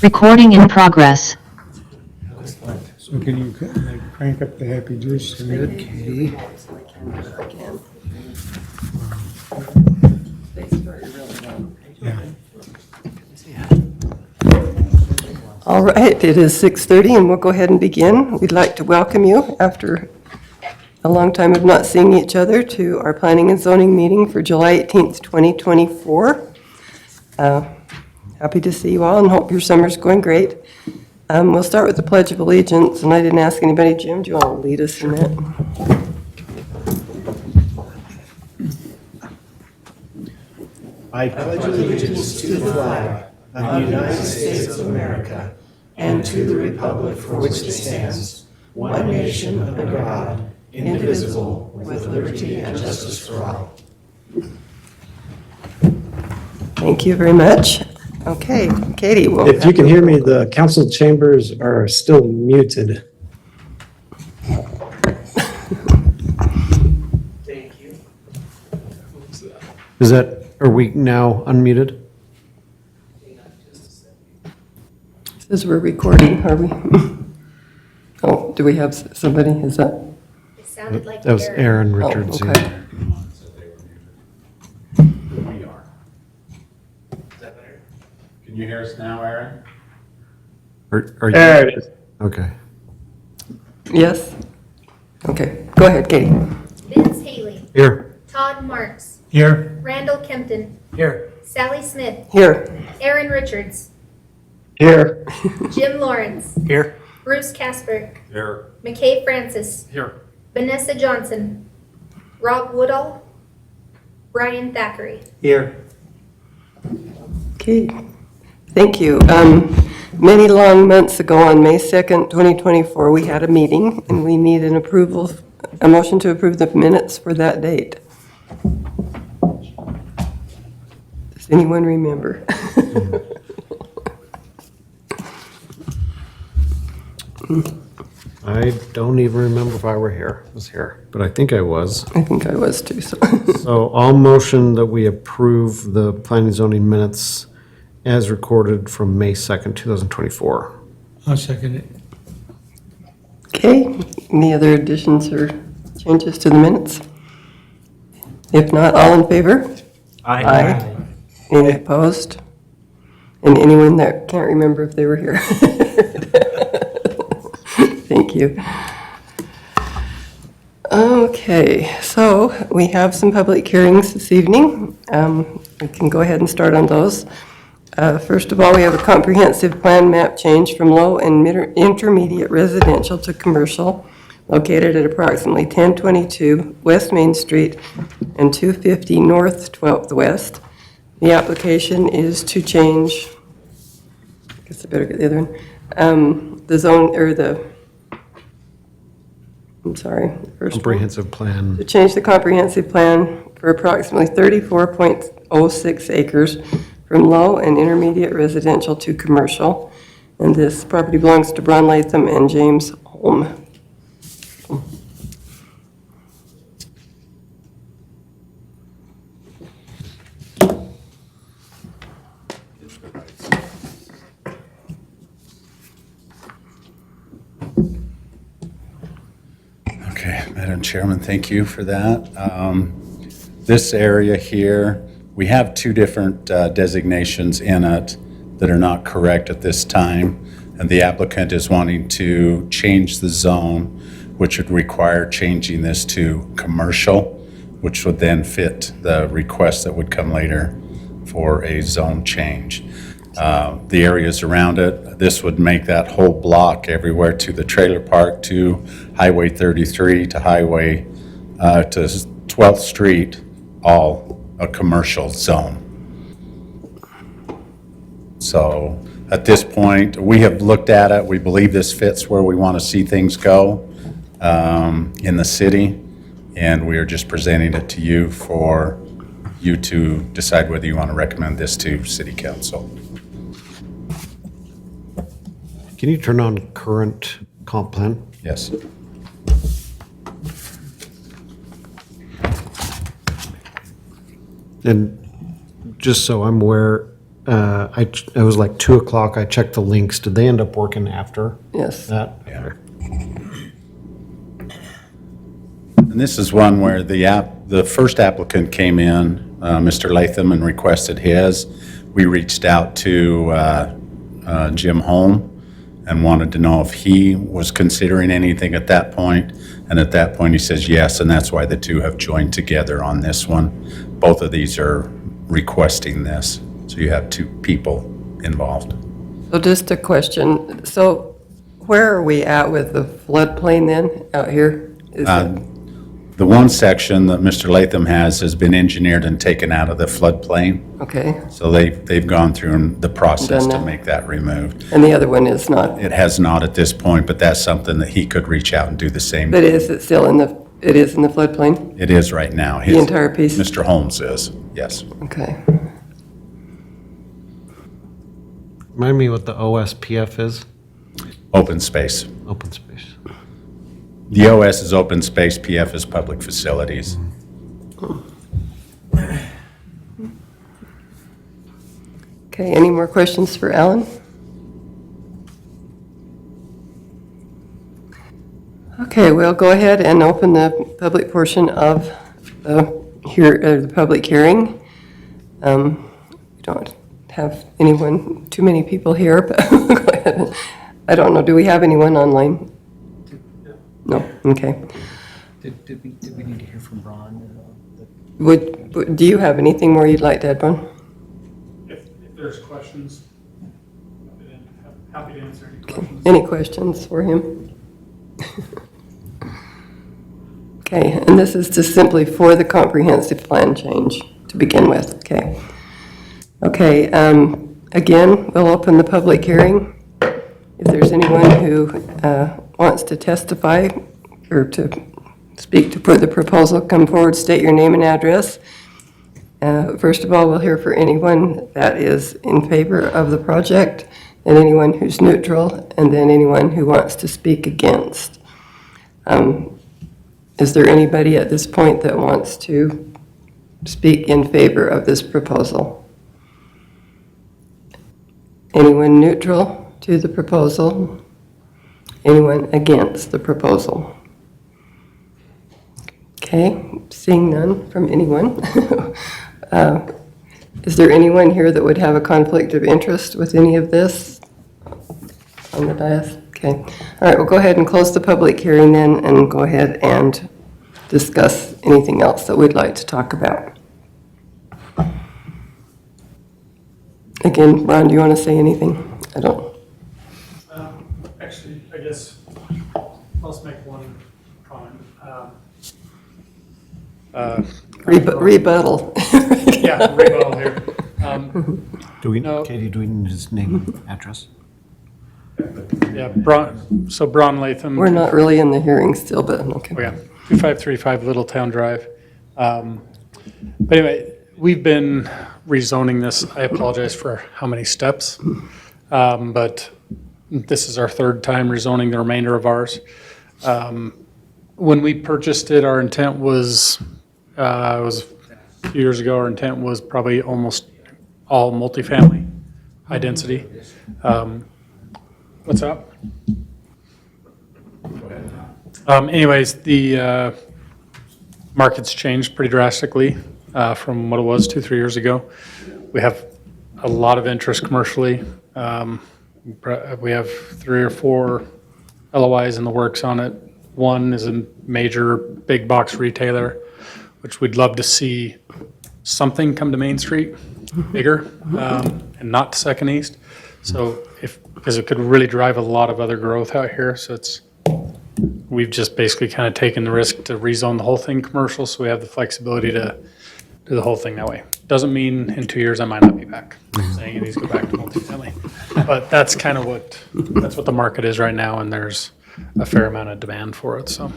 Recording in progress. So can you crank up the happy juice a bit, Katie? Yeah. All right, it is 6:30 and we'll go ahead and begin. We'd like to welcome you after a long time of not seeing each other to our Planning and Zoning meeting for July 18th, 2024. Happy to see you all and hope your summer's going great. We'll start with the Pledge of Allegiance, and I didn't ask anybody. Jim, do you want to lead us in that? I pledge allegiance to the flag of the United States of America and to the republic for which it stands, one nation under God, indivisible, with liberty and justice for all. Thank you very much. Okay, Katie. If you can hear me, the council chambers are still muted. Thank you. Are we now unmuted? Says we're recording, are we? Oh, do we have somebody? Is that? It sounded like That was Aaron Richards. Oh, yeah. okay. We are. Is that better? Can you hear us now, Aaron? Are you? There it is. Okay. Yes? Okay, go ahead, Katie. Vince Haley, Here. Todd Marks, Here. Randall Kempton, Here. Sally Smith, Here. Aaron Richards, Here. Jim Lawrence, Here. Bruce Casper, Here. McKay Francis, Here. Vanessa Johnson, Rob Woodall, Brian Thackeray. Here. Okay, thank you. Many long months ago, on May 2nd, 2024, we had a meeting, and we need an approval, a motion to approve the minutes for that date. Does anyone remember? I don't even remember if I was here, but I think I was. I think I was too, so. So I'll motion that we approve the planning and zoning minutes as recorded from May 2nd, 2024. I'll second it. Okay, any other additions or changes to the minutes? If not, all in favor? Aye. Any opposed? And anyone that can't remember if they were here? Thank you. Okay, so we have some public hearings this evening. We can go ahead and start on those. First of all, we have a comprehensive plan map change from low and intermediate residential to commercial located at approximately 1022 West Main Street and 250 North 12th West. The application is to change, I guess I better get the other one, the zone, or the, I'm sorry, the first one. Comprehensive plan. To change the comprehensive plan for approximately 34.06 acres from low and intermediate residential to commercial. And this property belongs to Bron Latham and James Holm. Okay, Madam Chairman, thank you for that. This area here, we have two different designations in it that are not correct at this time, and the applicant is wanting to change the zone, which would require changing this to commercial, which would then fit the request that would come later for a zone change. The areas around it, this would make that whole block everywhere to the trailer park, to Highway 33, to Highway, to 12th Street, all a commercial zone. So at this point, we have looked at it. We believe this fits where we want to see things go in the city, and we are just presenting it to you for you to decide whether you want to recommend this to City Council. Can you turn on current comp plan? Yes. And just so I'm aware, It was like 2 o'clock. I checked the links. Did they end up working after Yes. that? Yeah. And this is one where the first applicant came in, Mr. Latham, and requested his. We reached out to Jim Holm and wanted to know if he was considering anything at that point. And at that point, he says yes, and that's why the two have joined together on this one. Both of these are requesting this, so you have two people involved. So just a question. So where are we at with the floodplain then, out here? Is it- The one section that Mr. Latham has been engineered and taken out of the floodplain, Okay, so they've gone through the process Done to that. make that removed. and the other one is not, It has not at this point, but that's something that he could reach out and do the same. but is it still in the, it is in the floodplain? It is right now. The entire piece? Mr. Holmes is, yes. Okay. Remind me what the OSPF is? Open space. Open space. The OS is open space, PF is public facilities. Okay, any more questions for Alan? Okay, we'll go ahead and open the public portion of the public hearing. We don't have anyone, too many people here, but go ahead. I don't know, do we have anyone online? No, okay. Did we need to hear from Ron? Do you have anything more you'd like to add, Ron? If there's questions, happy to answer any questions. Any questions for him? Okay, and this is just simply for the comprehensive plan change to begin with, okay? Okay, again, we'll open the public hearing. If there's anyone who wants to testify or to speak to put the proposal, come forward, state your name and address. First of all, we'll hear for anyone that is in favor of the project, and anyone who's neutral, and then anyone who wants to speak against. Is there anybody at this point that wants to speak in favor of this proposal? Anyone neutral to the proposal? Anyone against the proposal? Okay, seeing none from anyone. Is there anyone here that would have a conflict of interest with any of this on the dais? Okay, all right, we'll go ahead and close the public hearing then and go ahead and discuss anything else that we'd like to talk about. Again, Ron, do you want to say anything? I don't. Actually, I guess I'll just make one comment. Rebuttal. Yeah, rebuttal here. Katie, do we need his name and address? Yeah, Bron Latham. We're not really in the hearing still, but okay. Oh, yeah, 2535 Littletown Drive. But anyway, we've been rezoning this. I apologize for how many steps. But this is our third time rezoning the remainder of ours. When we purchased it, our intent was, it was a few years ago, our intent was probably almost all multifamily, high density. What's up? Anyways, the market's changed pretty drastically from what it was 2-3 years ago. We have a lot of interest commercially. We have 3 or 4 LOIs in the works on it. One is a major big box retailer, which we'd love to see something come to Main Street bigger and not to Second East. So because it could really drive a lot of other growth out here. So we've just basically kind of taken the risk to rezone the whole thing commercial, so we have the flexibility to do the whole thing that way. Doesn't mean in 2 years I might not be back saying it needs to go back to multifamily. But that's kind of what the market is right now, and there's a fair amount of demand for it, so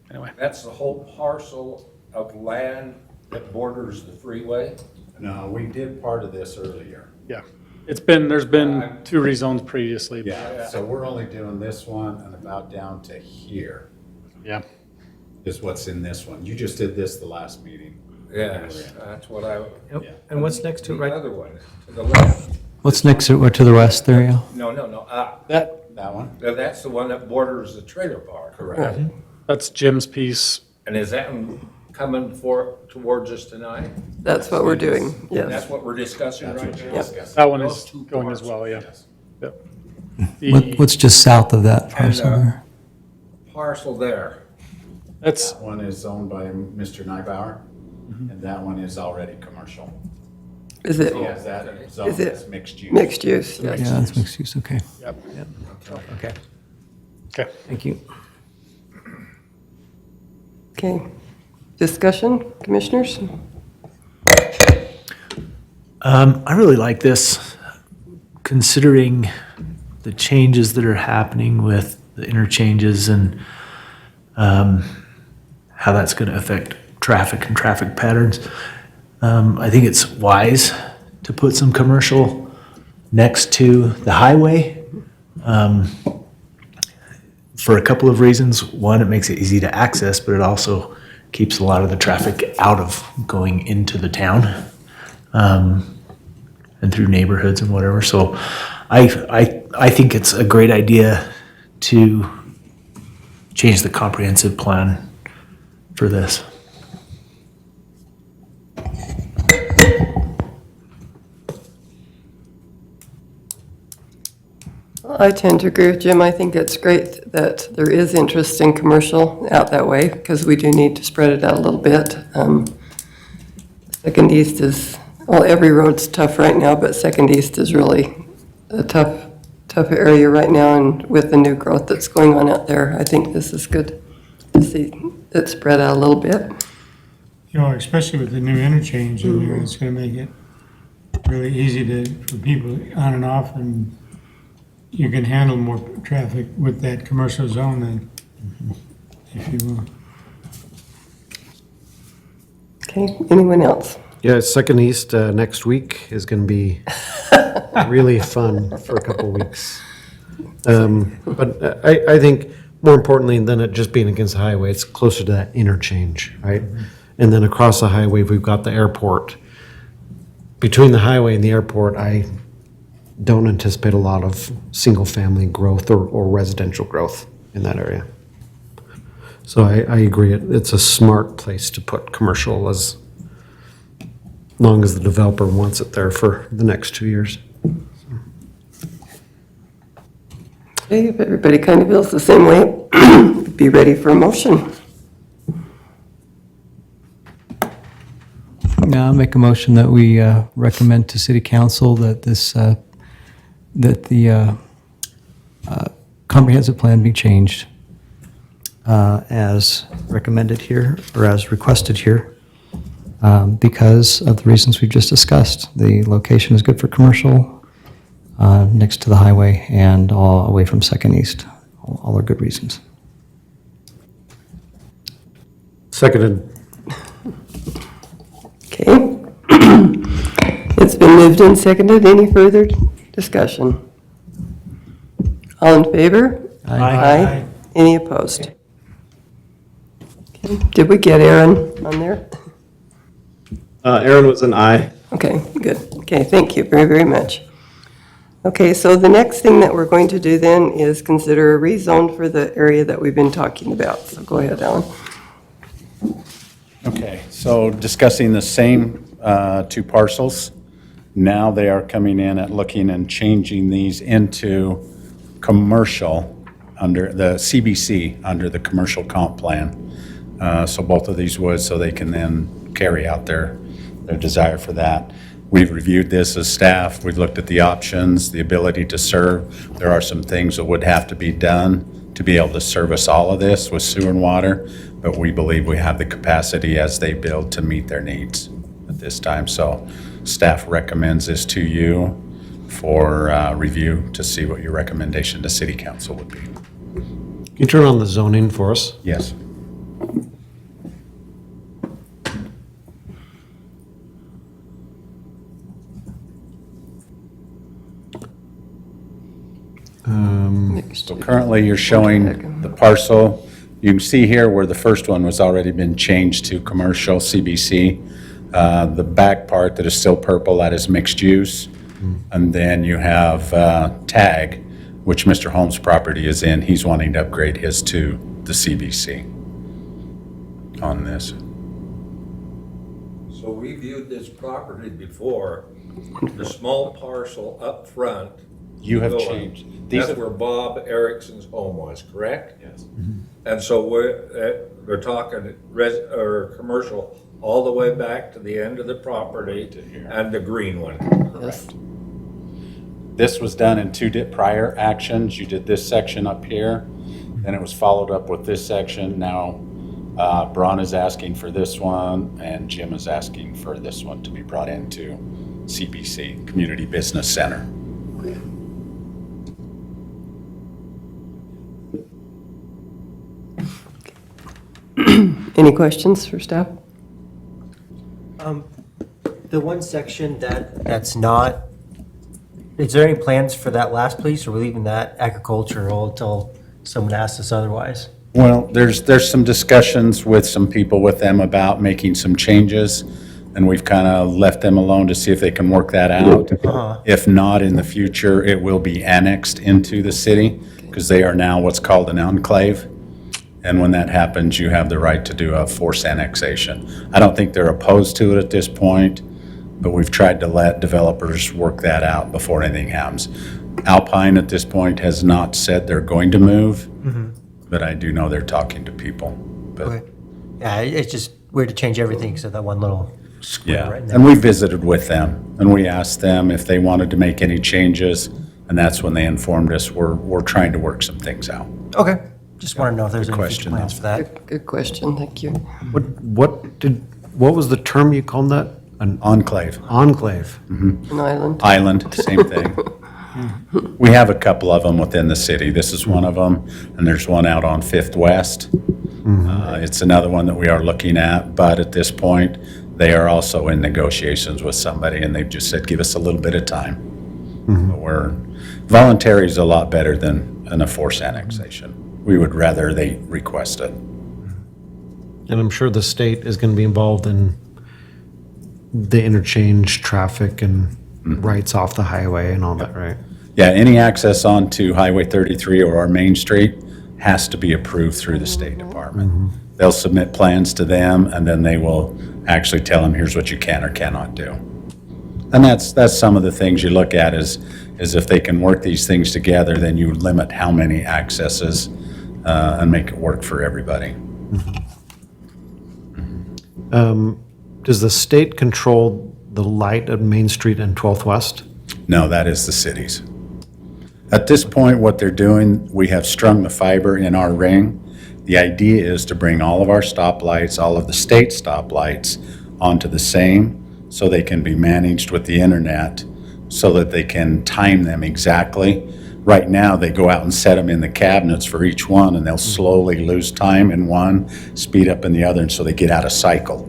anyway. That's the whole parcel of land that borders the freeway? No, we did part of this earlier. Yeah, there's been 2 rezones previously. but Yeah, so we're only doing this one and about down to here Yeah, is what's in this one. You just did this the last meeting. Yes, that's what I, And what's next to it, the right? other one, to the left. What's next to the west there, yeah? No, That one? that's the one that borders the trailer park. Correct. That's Jim's piece. And is that one coming towards us tonight? That's what we're doing, yes. That's what we're discussing right now? That one is going as well, yeah. Yep. The- What's just south of that parcel And, there? Parcel there. That's, That one is owned by Mr. Nybauer, and that one is already commercial. Is it He has that zone Is it as mixed use. mixed use? Yes. Yeah, that's mixed use, okay. yep, Okay, okay. thank you. Okay. Discussion, commissioners? I really like this, considering the changes that are happening with the interchanges and how that's going to affect traffic and traffic patterns. I think it's wise to put some commercial next to the highway for a couple of reasons. One, it makes it easy to access, but it also keeps a lot of the traffic out of going into the town and through neighborhoods and whatever. So I think it's a great idea to change the comprehensive plan for this. I tend to agree with Jim. I think it's great that there is interest in commercial out that way because we do need to spread it out a little bit. Second East is, well, every road's tough right now, but Second East is really a tough area right now. And with the new growth that's going on out there, I think this is good to see it spread out a little bit. You know, especially with the new interchange in here, it's gonna make it really easy for people on and off, and you can handle more traffic with that commercial zone then, if you will. Okay, anyone else? Yeah, Second East next week is going to be really fun for a couple weeks. But I think more importantly than it just being against the highway, it's closer to that interchange, right? And then across the highway, we've got the airport. Between the highway and the airport, I don't anticipate a lot of single-family growth or residential growth in that area. So I agree, it's a smart place to put commercial as long as the developer wants it there for the next 2 years. Okay, if everybody kind of feels the same way, be ready for a motion. Now I'll make a motion that we recommend to city council that this, that the comprehensive plan be changed as recommended here, or as requested here, because of the reasons we've just discussed. The location is good for commercial, next to the highway and all away from Second East. All are good reasons. Seconded. Okay. It's been moved and seconded. Any further discussion? All in favor? Aye. Any opposed? Okay. Did we get Aaron on there? Aaron was an aye. Okay, good. Okay, thank you very, very much. Okay, so the next thing that we're going to do then is consider a rezone for the area that we've been talking about. So go ahead, Alan. Okay, so discussing the same two parcels, now they are coming in at looking and changing these into commercial under the CBC, under the commercial comp plan. So both of these would, so they can then carry out their desire for that. We've reviewed this as staff, we've looked at the options, the ability to serve. There are some things that would have to be done to be able to service all of this with sewer and water, but we believe we have the capacity as they build to meet their needs at this time. So staff recommends this to you for review to see what your recommendation to city council would be. Can you turn on the zoning for us? Yes. So currently, you're showing the parcel You can see here where the first one was already been changed to commercial CBC. The back part that is still purple, that is mixed use. And then you have TAG, which Mr. Holmes' property is in. He's wanting to upgrade his to the CBC on this. So we viewed this property before, the small parcel up front. You have going. changed. These That's are- where Bob Erickson's home was, correct? Yes. And so they're talking or commercial all the way back to the end of the property and the green one. Yes. This was done in two prior actions. You did this section up here, then it was followed up with this section. Now, Braun is asking for this one, and Jim is asking for this one to be brought into CBC, Community Business Center. Any questions for staff? The one section that's not, is there any plans for that last piece, or we're leaving that agricultural until someone asks us otherwise? Well, there's some discussions with some people with them about making some changes, and we've kind of left them alone to see if they can work that out. If not, in the future, it will be annexed into the city, because they are now what's called an enclave. And when that happens, you have the right to do a forced annexation. I don't think they're opposed to it at this point, but we've tried to let developers work that out before anything happens. Alpine at this point has not said they're going to move, but I do know they're talking to people. But Okay. Yeah, it's just weird to change everything except that one little square yeah, right in there. and we visited with them, and we asked them if they wanted to make any changes, and that's when they informed us we're trying to work some things out. Okay, just want to know if there's Good any future question, plans though. for that. Good question, thank you. What was the term you called that? An Enclave, enclave? An island? island, same thing. We have a couple of them within the city. This is one of them, and there's one out on Fifth West. It's another one that we are looking at, but at this point, they are also in negotiations with somebody, and they've just said, give us a little bit of time. But voluntary is a lot better than a forced annexation. We would rather they request it. And I'm sure the state is going to be involved in the interchange traffic and rights off the highway and all that, right? Yeah, any access onto Highway 33 or our Main Street has to be approved through the State Department. They'll submit plans to them, and then they will actually tell them, here's what you can or cannot do. And that's some of the things you look at is if they can work these things together, then you limit how many accesses and make it work for everybody. Does the state control the light at Main Street and 12th West? No, that is the city's. At this point, what they're doing, we have strung the fiber in our ring. The idea is to bring all of our stoplights, all of the state stoplights onto the same, so they can be managed with the internet, so that they can time them exactly. Right now, they go out and set them in the cabinets for each one, and they'll slowly lose time in one, speed up in the other, and so they get out of cycle.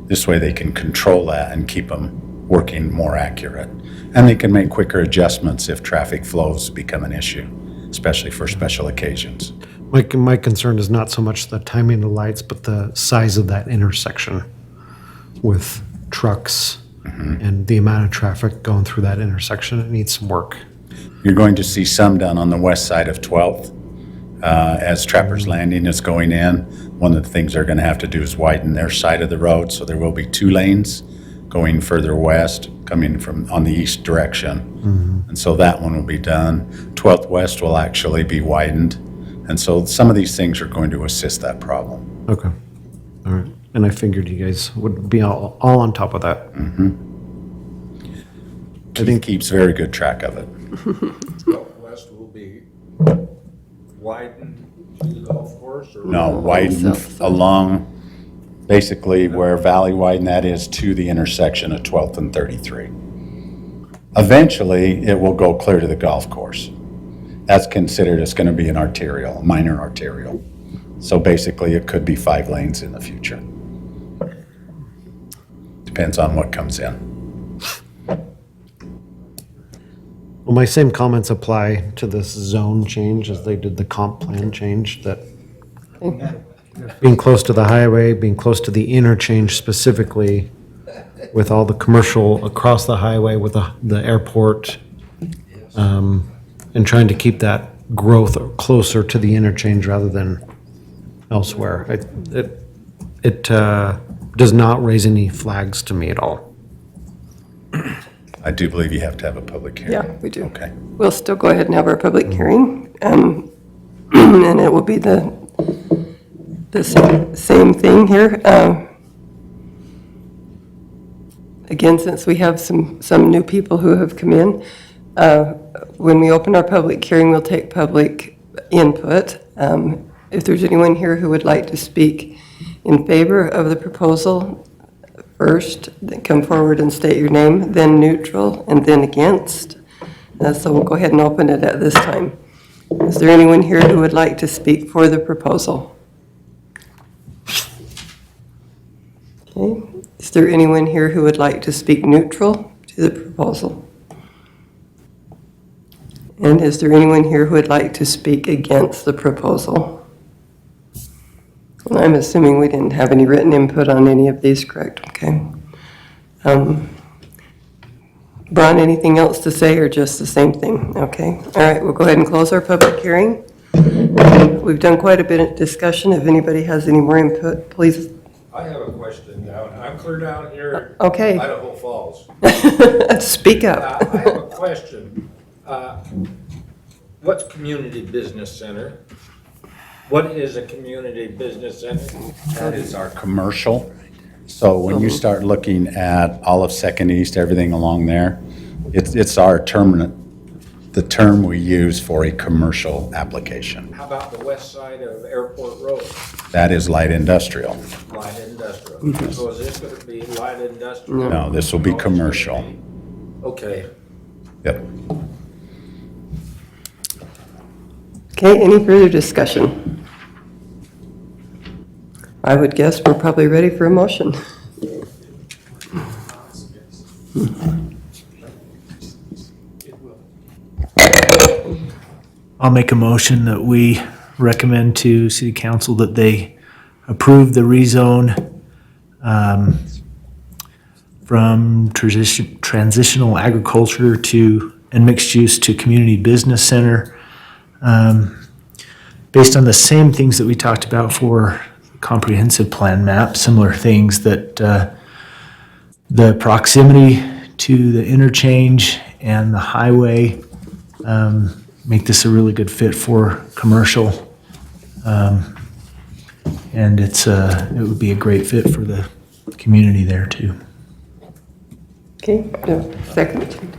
This way they can control that and keep them working more accurate. And they can make quicker adjustments if traffic flows become an issue, especially for special occasions. My concern is not so much the timing of the lights, but the size of that intersection with trucks and the amount of traffic going through that intersection. It needs some work. You're going to see some done on the west side of 12th. As Trappers Landing is going in, one of the things they're going to have to do is widen their side of the road, so there will be 2 lanes going further west, coming from on the east direction. And so that one will be done. 12th West will actually be widened. And so some of these things are going to assist that problem. Okay. All right. And I figured you guys would be all on top of that. I think keeps very good track of it. Southwest will be widened to the golf course, or? No, widened along, basically where Valley Widen that is to the intersection of 12th and 33. Eventually, it will go clear to the golf course. That's considered, it's going to be an arterial, a minor arterial. So basically, it could be 5 lanes in the future. Depends on what comes in. Well, my same comments apply to this zone change as they did the comp plan change, that being close to the highway, being close to the interchange specifically, with all the commercial across the highway with the airport, and trying to keep that growth closer to the interchange rather than elsewhere. It does not raise any flags to me at all. I do believe you have to have a public hearing. Yeah, we do. Okay. We'll still go ahead and have our public hearing, and it will be the same thing here. Again, since we have some new people who have come in, when we open our public hearing, we'll take public input. If there's anyone here who would like to speak in favor of the proposal, first, then come forward and state your name, then neutral, and then against. So we'll go ahead and open it at this time. Is there anyone here who would like to speak for the proposal? Okay. Is there anyone here who would like to speak neutral to the proposal? And is there anyone here who would like to speak against the proposal? And I'm assuming we didn't have any written input on any of these, correct? Okay. Brian, anything else to say or just the same thing? Okay. All right, we'll go ahead and close our public hearing. We've done quite a bit of discussion. If anybody has any more input, please. I have a question now. I'm clear down here. Okay. Idaho Falls. Speak up. I have a question. What's community business center? What is a community business center? That is our commercial. So when you start looking at all of Second East, everything along there, it's our the term we use for a commercial application. How about the west side of Airport Road? That is light industrial. Light industrial. So is this going to be light industrial? No, this will be commercial. Okay. Yep. Okay, any further discussion? I would guess we're probably ready for a motion. I'll make a motion that we recommend to city council that they approve the rezone from transitional agriculture and mixed use to community business center. Based on the same things that we talked about for comprehensive plan map, similar things that the proximity to the interchange and the highway make this a really good fit for commercial. And it would be a great fit for the community there too. Okay, no, second.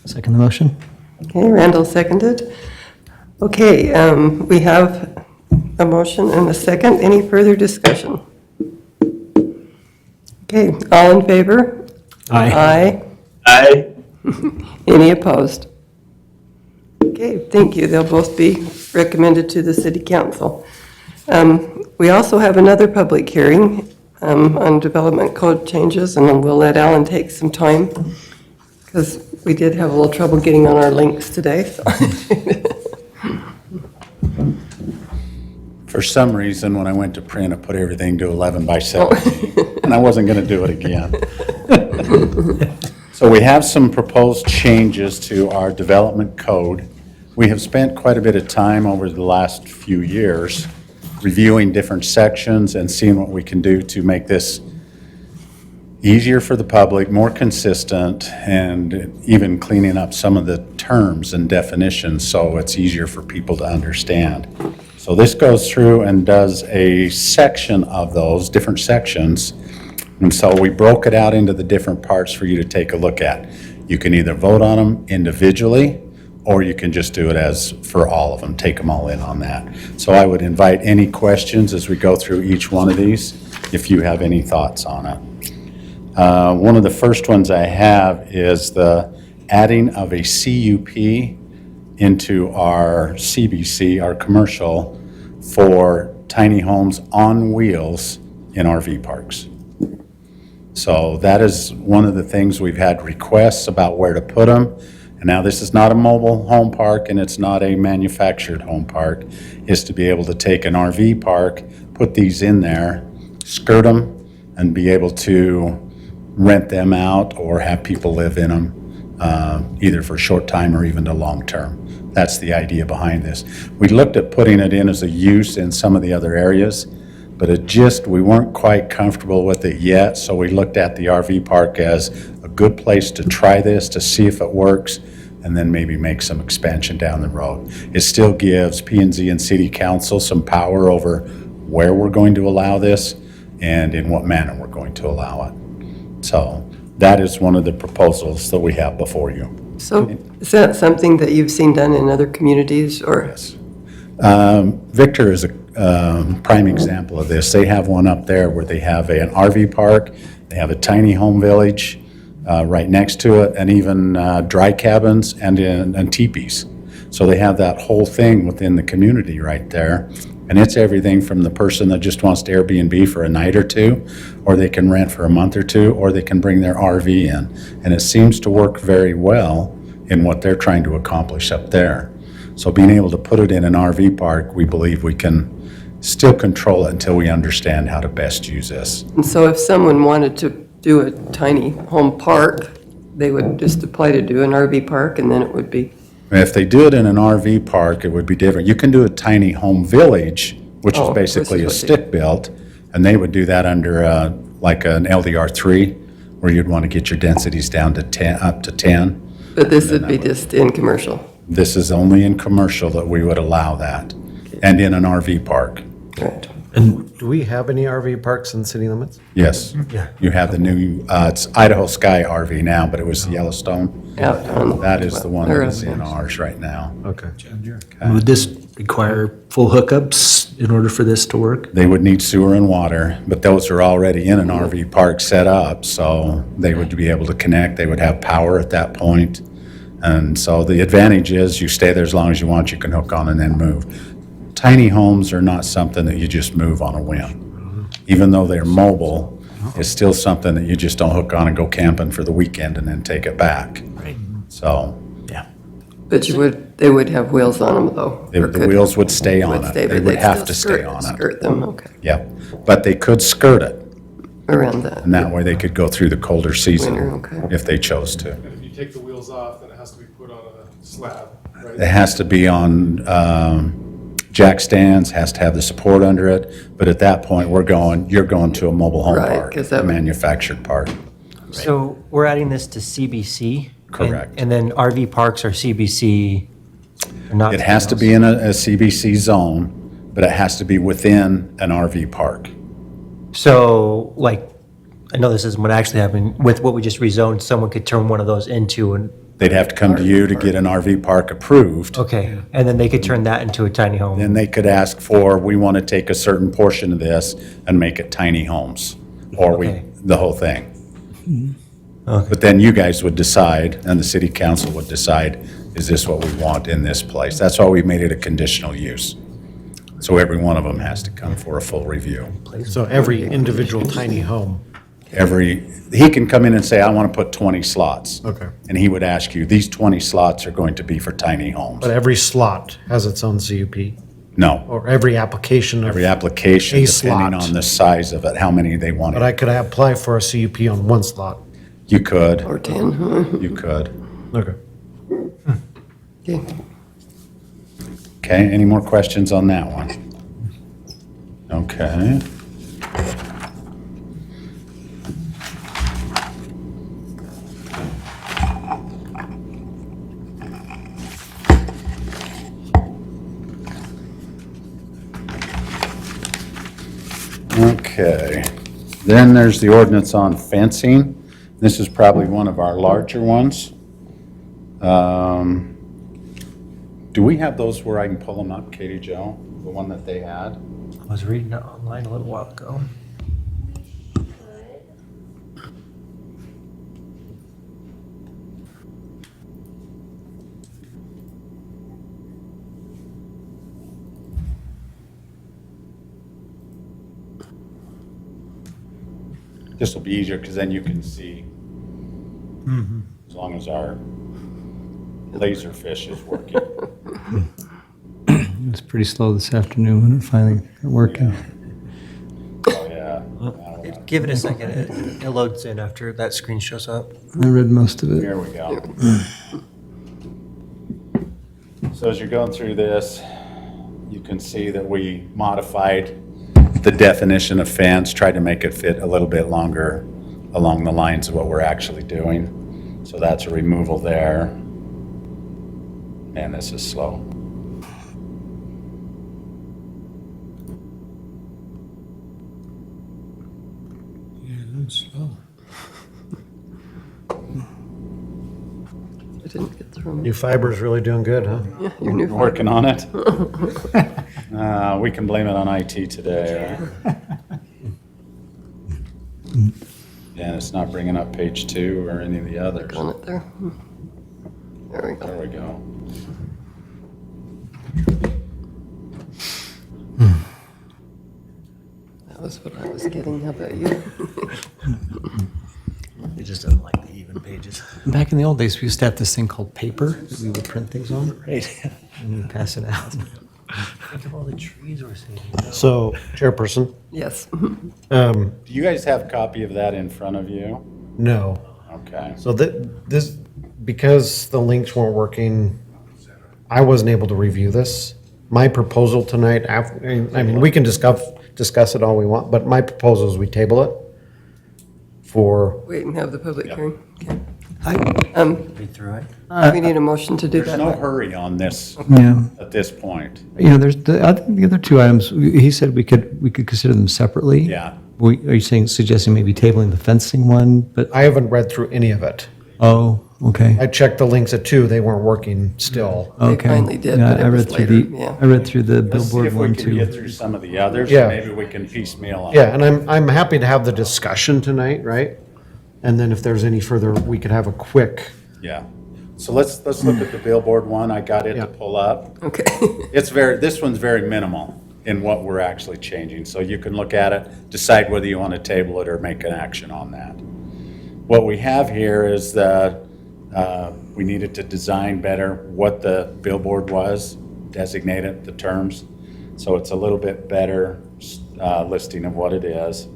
Second the motion? Okay, Randall seconded. Okay, we have a motion and a second. Any further discussion? Okay, all in favor? Aye. Aye. Any opposed? Okay, thank you. They'll both be recommended to the city council. We also have another public hearing on development code changes, and we'll let Alan take some time because we did have a little trouble getting on our links today. So. For some reason, when I went to print, I put everything to 11 by 17, and I wasn't going to do it again. So we have some proposed changes to our development code. We have spent quite a bit of time over the last few years reviewing different sections and seeing what we can do to make this easier for the public, more consistent, and even cleaning up some of the terms and definitions so it's easier for people to understand. So this goes through and does a section of those, different sections, and so we broke it out into the different parts for you to take a look at. You can either vote on them individually, or you can just do it as for all of them, take them all in on that. So I would invite any questions as we go through each one of these, if you have any thoughts on it. One of the first ones I have is the adding of a CUP into our CBC, our commercial, for tiny homes on wheels in RV parks. So that is one of the things we've had requests about where to put them, And now this is not a mobile home park and it's not a manufactured home park, is to be able to take an RV park, put these in there, skirt them, and be able to rent them out or have people live in them, either for short time or even to long term. That's the idea behind this. We looked at putting it in as a use in some of the other areas, but we weren't quite comfortable with it yet, so we looked at the RV park as a good place to try this, to see if it works, and then maybe make some expansion down the road. It still gives P&Z and City Council some power over where we're going to allow this and in what manner we're going to allow it. So that is one of the proposals that we have before you. So is that something that you've seen done in other communities, or? Yes. Victor is a prime example of this. They have one up there where they have an RV park, they have a tiny home village right next to it, and even dry cabins and teepees. So they have that whole thing within the community right there. And it's everything from the person that just wants to Airbnb for a night or two, or they can rent for a month or two, or they can bring their RV in. And it seems to work very well in what they're trying to accomplish up there. So being able to put it in an RV park, we believe we can still control it until we understand how to best use this. And so if someone wanted to do a tiny home park, they would just apply to do an RV park, and then it would be, If they do it in an RV park, it would be different. You can do a tiny home village, which Oh, is of course basically you a would. stick-built, and they would do that under like an LDR3, where you'd want to get your densities down to 10, up to 10. but this would be just in commercial. This is only in commercial that we would allow that, and in an RV park. Right. Do we have any RV parks in city limits? Yes. Yeah. You have the new, it's Idaho Sky RV now, but it was Yellowstone. Out on- That is the one or that is in on- ours right now. Okay. Would this require full hookups in order for this to work? They would need sewer and water, but those are already in an RV park set up, so they would be able to connect, they would have power at that point. And so the advantage is you stay there as long as you want, you can hook on and then move. Tiny homes are not something that you just move on a whim. Even though they're mobile, it's still something that you just don't hook on and go camping for the weekend and then take it back. Right. So But they would have wheels on them, though? or the could- wheels would stay on would it. stay, They but would they'd have still to stay skirt- on it. Skirt them, okay, Yep. But they could skirt it, around that. and that way they could go through the colder season Winter, okay. if they chose to. And if you take the wheels off, then it has to be put on a slab, right? It has to be on jack stands, has to have the support under it, but at that point, you're going to a mobile home Right, park, 'cause that a would- manufactured park. So we're adding this to CBC? Correct. And then RV parks are CBC, or not? It has to be in a CBC zone, but it has to be within an RV park. So, like, I know this isn't what actually happened, with what we just rezoned, someone could turn one of those into an, They'd have to come to you to get an RV park approved. okay, and then they could turn that into a tiny home? Then they could ask for, we want to take a certain portion of this and make it tiny homes, or Okay. the whole thing. Okay. But then you guys would decide, and the city council would decide, is this what we want in this place? That's why we made it a conditional use. So every one of them has to come for a full review. So every individual tiny home. He can come in and say, I want to put 20 slots. Okay. And he would ask you, these 20 slots are going to be for tiny homes. But every slot has its own CUP, No, or every application of, every application, A depending slot. on the size of it, how many they want. but I could apply for a CUP on one slot. You could, Or 10, you could. Okay. okay. Okay, any more questions on that one? Okay. Okay, then there's the ordinance on fencing. This is probably one of our larger ones. Do we have those where I can pull them up, Katie Jo? The one that they had? I was reading it online a little while ago. This will be easier because then you can see. As long as our Laserfish is working. It was pretty slow this afternoon when it finally got working. Oh, yeah. Give it a second. It loads in after that screen shows up. I read most of it. Here we go. So as you're going through this, you can see that we modified the definition of fence, tried to make it fit a little bit longer along the lines of what we're actually doing. So that's a removal there. Man, this is slow. Yeah, that's slow. I didn't get through them. New fiber's really doing good, huh? Yeah, your new. Working on it. We can blame it on IT today, right? And it's not bringing up page 2 or any of the others. On it there. There we go. There we go. That was what I was getting. How about you? It just doesn't like the even pages. Back in the old days, we used to have this thing called paper that we would print things on Right. and we'd pass it out. Think of all the trees we're seeing. So, Chairperson, Yes. Do you guys have a copy of that in front of you? no. Okay. So this, because the links weren't working, I wasn't able to review this. My proposal tonight, I mean, we can discuss it all we want, but my proposal is we table it for, Wait and have the public hearing. Okay. Read through it. We need a motion to do There's that. no hurry on this Yeah. at this point. You know, there's the other two items, he said we could consider them separately. Yeah. Are you suggesting maybe tabling the fencing one, but, I haven't read through any of it. oh, okay. I checked the links at 2, they weren't working still. They Okay. finally did, Yeah, but it I was read through later, the- yeah. I read through the Let's see billboard if we one can too. get through some of the others. Yeah. Maybe we can piecemeal on. Yeah, and I'm happy to have the discussion tonight, right? And then if there's any further, we could have a quick, Yeah. So let's look at the billboard one. I got it Yeah. to pull up. Okay. This one's very minimal in what we're actually changing. So you can look at it, decide whether you want to table it or make an action on that. What we have here is we needed to design better what the billboard was, designate it, the terms. So it's a little bit better listing of what it is.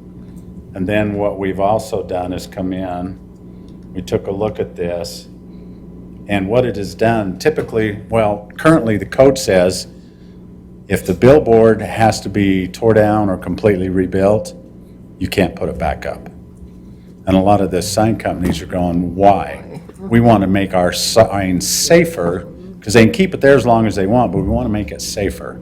And then what we've also done is come in, we took a look at this, and what it has done, typically, well, currently the code says if the billboard has to be tore down or completely rebuilt, you can't put it back up. And a lot of the sign companies are going, why? We want to make our signs safer, because they can keep it there as long as they want, but we want to make it safer.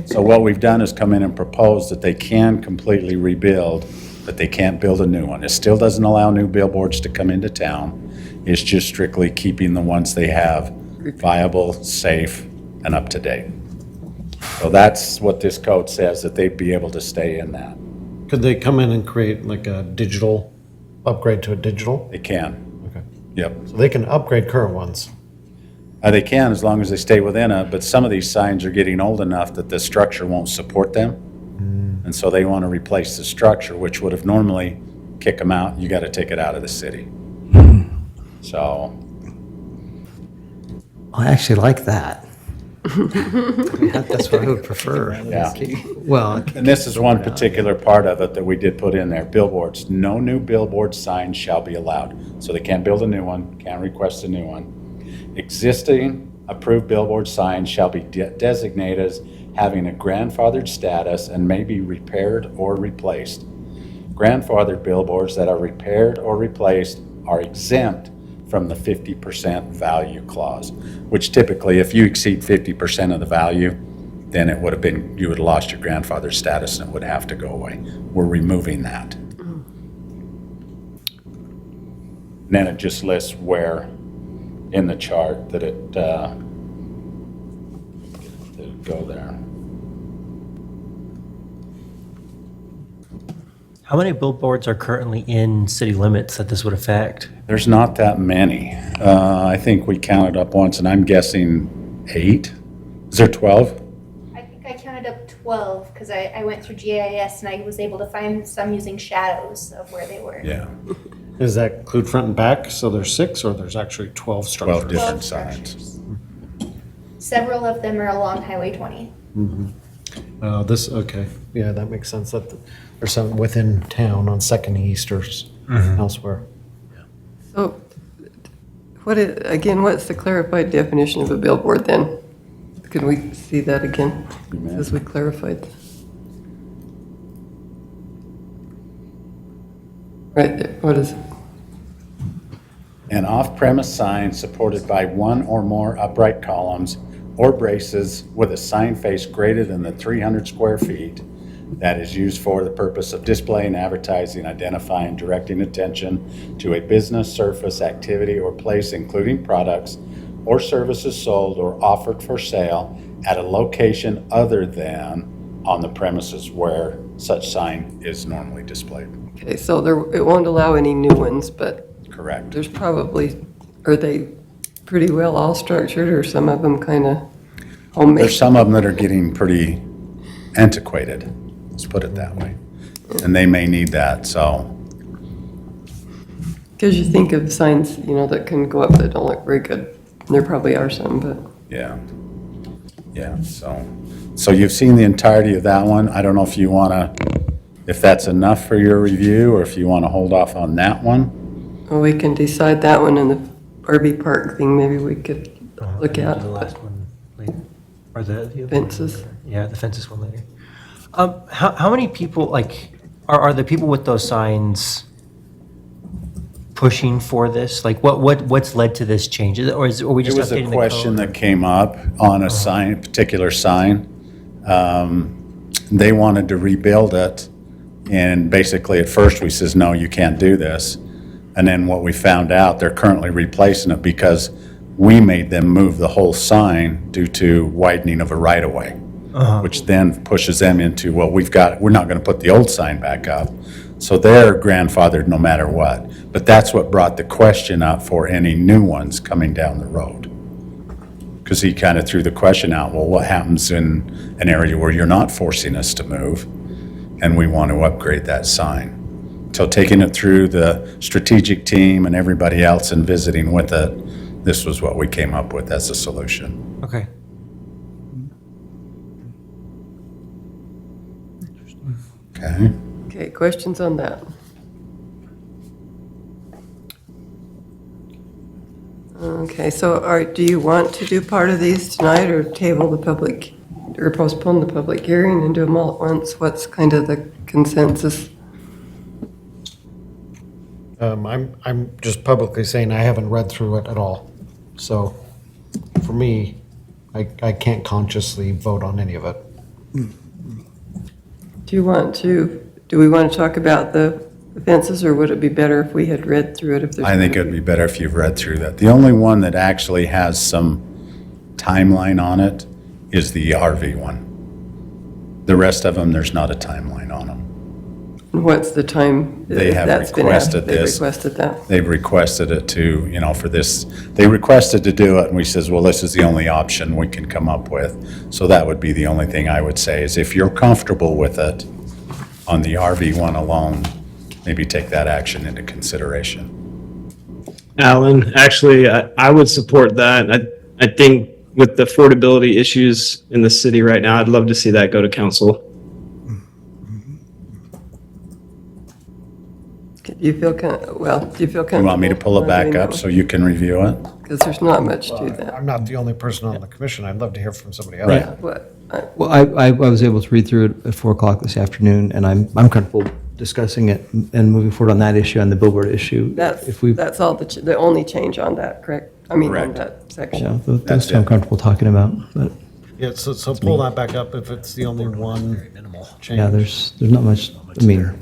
So what we've done is come in and propose that they can completely rebuild, but they can't build a new one. It still doesn't allow new billboards to come into town. It's just strictly keeping the ones they have viable, safe, and up to date. So that's what this code says, that they'd be able to stay in that. could they come in and create like a digital, upgrade to a digital? They can. Okay. Yep. So they can upgrade current ones. They can, as long as they stay within it, but some of these signs are getting old enough that the structure won't support them. And so they want to replace the structure, which would have normally kicked them out. You got to take it out of the city. So, I actually like that. That's what I would prefer. yeah. Well, And this is one particular part of it that we did put in there, billboards. No new billboard signs shall be allowed. So they can't build a new one, can't request a new one. Existing approved billboard signs shall be designated as having a grandfathered status and may be repaired or replaced. Grandfathered billboards that are repaired or replaced are exempt from the 50% value clause, which typically, if you exceed 50% of the value, then it would have been, you would have lost your grandfather status and it would have to go away. We're removing that. And then it just lists where in the chart that it go there. How many billboards are currently in city limits that this would affect? There's not that many. I think we counted up once, and I'm guessing 8. Is there 12? I think I counted up 12 because I went through GIS and I was able to find some using shadows of where they were. Yeah, Does that include front and back? So there's 6 or there's actually 12 structures? 12 different 12 signs. structures. Several of them are along Highway 20. Okay, yeah, that makes sense, that there's some within town on Second East or elsewhere. So, again, what's the clarified definition of a billboard then? Could we see that again, as we clarified? Right there, what is it? An off-premise sign supported by one or more upright columns or braces with a sign face greater than the 300 square feet that is used for the purpose of displaying, advertising, identifying, directing attention to a business, surface, activity, or place, including products or services sold or offered for sale at a location other than on the premises where such sign is normally displayed. Okay, so it won't allow any new ones, but Correct. there's probably, are they pretty well all structured, or some of them kind of homemade? There's some of them that are getting pretty antiquated, let's put it that way. And they may need that, so, Because you think of signs, that can go up that don't look very good. There probably are some, but yeah. Yeah, so you've seen the entirety of that one. I don't know if you want to, if that's enough for your review, or if you want to hold off on that one. well, we can decide that one, and the RV park thing, maybe we could look at. The last one later. Or the other one Fences. later. Yeah, the fences one later. How many people, like, are the people with those signs pushing for this? Like, what's led to this change? Or are we It just was a updating the question code? that came up on a sign, particular sign. They wanted to rebuild it, and basically at first we says, no, you can't do this. And then what we found out, they're currently replacing it because we made them move the whole sign due to widening of a right-of-way, which then pushes them into, well, we're not going to put the old sign back up. So they're grandfathered no matter what. But that's what brought the question up for any new ones coming down the road. Because he kind of threw the question out, well, what happens in an area where you're not forcing us to move and we want to upgrade that sign? So taking it through the strategic team and everybody else and visiting with it, this was what we came up with as a solution. Okay. Okay? Okay, questions on that? Okay, so do you want to do part of these tonight, or table the public, or postpone the public hearing and do them all at once? What's kind of the consensus? I'm just publicly saying I haven't read through it at all. So for me, I can't consciously vote on any of it. Do we want to talk about the fences, or would it be better if we had read through it? If there's I think it'd be better if you've read through that. The only one that actually has some timeline on it is the RV one. The rest of them, there's not a timeline on them. And what's the time? They have that's been asked? requested They this. requested that. They've requested it to, for this, they requested to do it, and we says, well, this is the only option we can come up with. So that would be the only thing I would say, is if you're comfortable with it on the RV one alone, maybe take that action into consideration. Alan, actually, I would support that. I think with the affordability issues in the city right now, I'd love to see that go to council. Do you feel comfortable? You want me to pull it back up so you can review it? Because there's not much to that. I'm not the only person on the commission. I'd love to hear from somebody else. Right. Well, I was able to read through it at 4 o'clock this afternoon, and I'm comfortable discussing it and moving forward on that issue and the billboard issue. That's all the only change on that, correct? I mean, on Correct. that section. Yeah, those That's two I'm it. comfortable talking about, but Yeah, so pull that back up if it's the only one change. yeah, there's not much, I mean,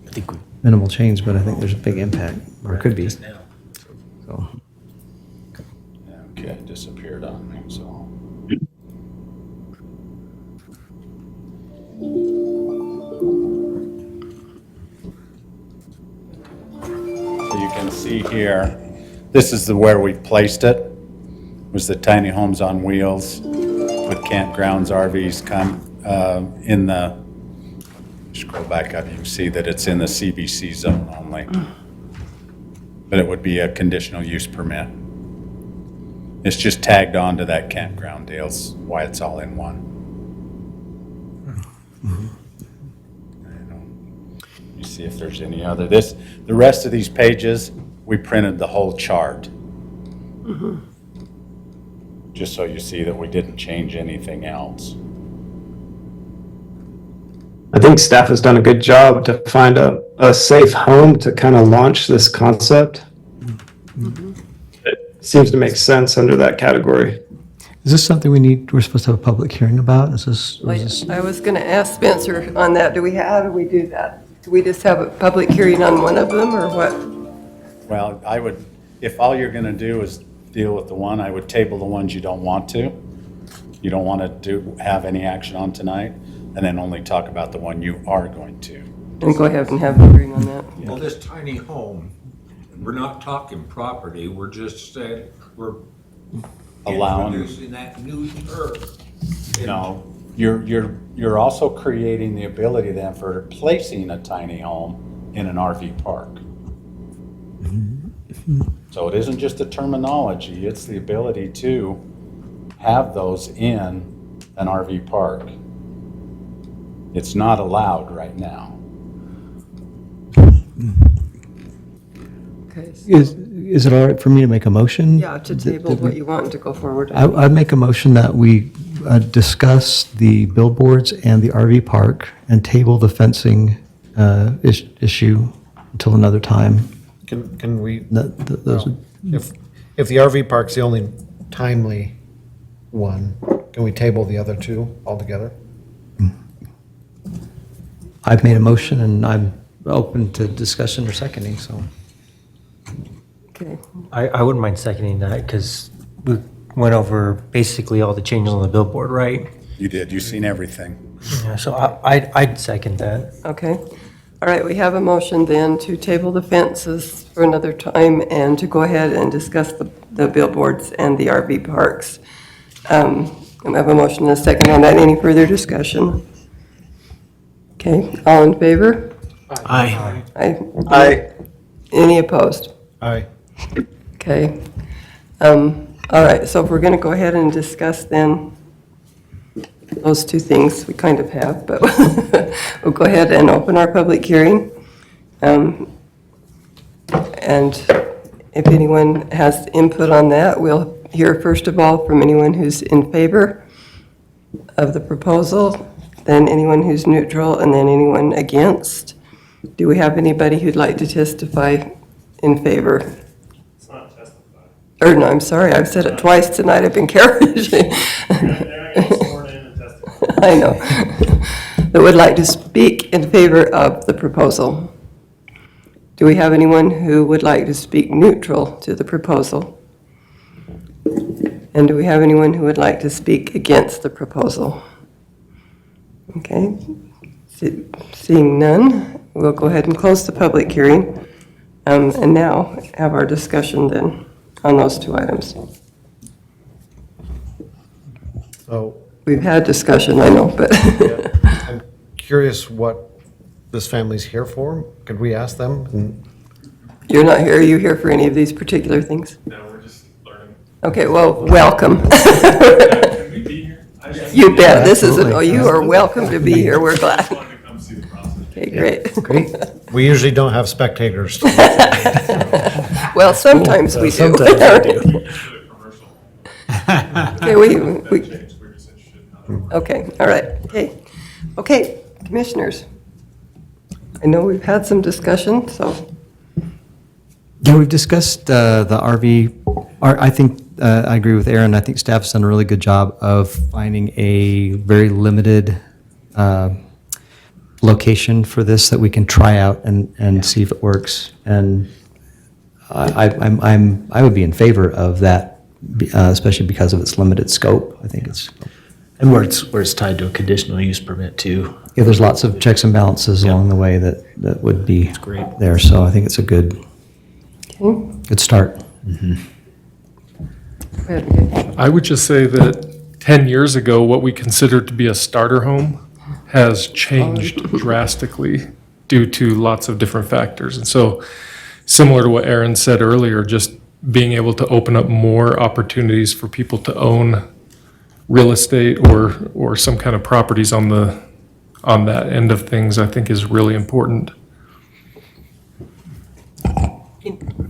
I think we. minimal change, but I think there's a big impact, or it could be. So, Okay, it disappeared on me, so. So you can see here, this is where we placed it, was the tiny homes on wheels with campgrounds, RVs in the, scroll back up, you can see that it's in the CBC zone only. But it would be a conditional use permit. It's just tagged on to that campground deal, is why it's all in one. You see if there's any other, the rest of these pages, we printed the whole chart. Just so you see that we didn't change anything else. I think staff has done a good job to find a safe home to kind of launch this concept. It seems to make sense under that category. Is this something we're supposed to have a public hearing about? Is this? I was going to ask Spencer on that. How do we do that? Do we just have a public hearing on one of them, or what? Well, I would, if all you're gonna do is deal with the one, I would table the ones you don't want to. You don't want to have any action on tonight, and then only talk about the one you are going to. And go ahead and have a hearing on that. Well, this tiny home, we're not talking property, we're just saying, we're Allowing, introducing that new term. no, you're also creating the ability then for placing a tiny home in an RV park. So it isn't just the terminology, it's the ability to have those in an RV park. It's not allowed right now. Okay. Is it all right for me to make a motion? Yeah, to table what you want and to go forward. I'd make a motion that we discuss the billboards and the RV park and table the fencing issue until another time. Can we, Those would- if the RV park's the only timely one, can we table the other two altogether? I've made a motion and I'm open to discussion or seconding, so. Okay. I wouldn't mind seconding that because we went over basically all the changes on the billboard, right? You did, you've seen everything. Yeah, so I'd second that. Okay. All right, we have a motion then to table the fences for another time and to go ahead and discuss the billboards and the RV parks. We have a motion and a second on that. Any further discussion? Okay, all in favor? Aye. Aye. Any opposed? Aye. Okay. All right, so if we're going to go ahead and discuss then those two things, we kind of have, but we'll go ahead and open our public hearing. And if anyone has input on that, we'll hear first of all from anyone who's in favor of the proposal, then anyone who's neutral, and then anyone against. Do we have anybody who'd like to testify in favor? It's not testified. Or no, I'm sorry, I've said it twice tonight, I've encouraged it. I know. That would like to speak in favor of the proposal. Do we have anyone who would like to speak neutral to the proposal? And do we have anyone who would like to speak against the proposal? Okay, seeing none, we'll go ahead and close the public hearing. And now have our discussion then on those two items. So We've had discussion, I know, but I'm curious what this family's here for. Could we ask them? And you're not here, are you here for any of these particular things? No, we're just learning. Okay, well, welcome. Can we be here? You bet, this is, Absolutely. you are welcome to be here, we're glad. to come see the process. Okay, great. Great. we usually don't have spectators. Well, sometimes we do. Sometimes Okay, we, okay, all right, okay. Okay, commissioners. I know we've had some discussion, so, Yeah, we've discussed the RV, I think, I agree with Aaron, I think staff's done a really good job of finding a very limited location for this that we can try out and see if it works. And I would be in favor of that, especially because of its limited scope. I think it's, And where it's tied to a conditional use permit too. yeah, there's lots of checks and balances along the way that would be great. there. So I think it's a good start. go ahead. I would just say that 10 years ago, what we considered to be a starter home has changed drastically due to lots of different factors. And so, similar to what Aaron said earlier, just being able to open up more opportunities for people to own real estate or some kind of properties on that end of things, I think is really important.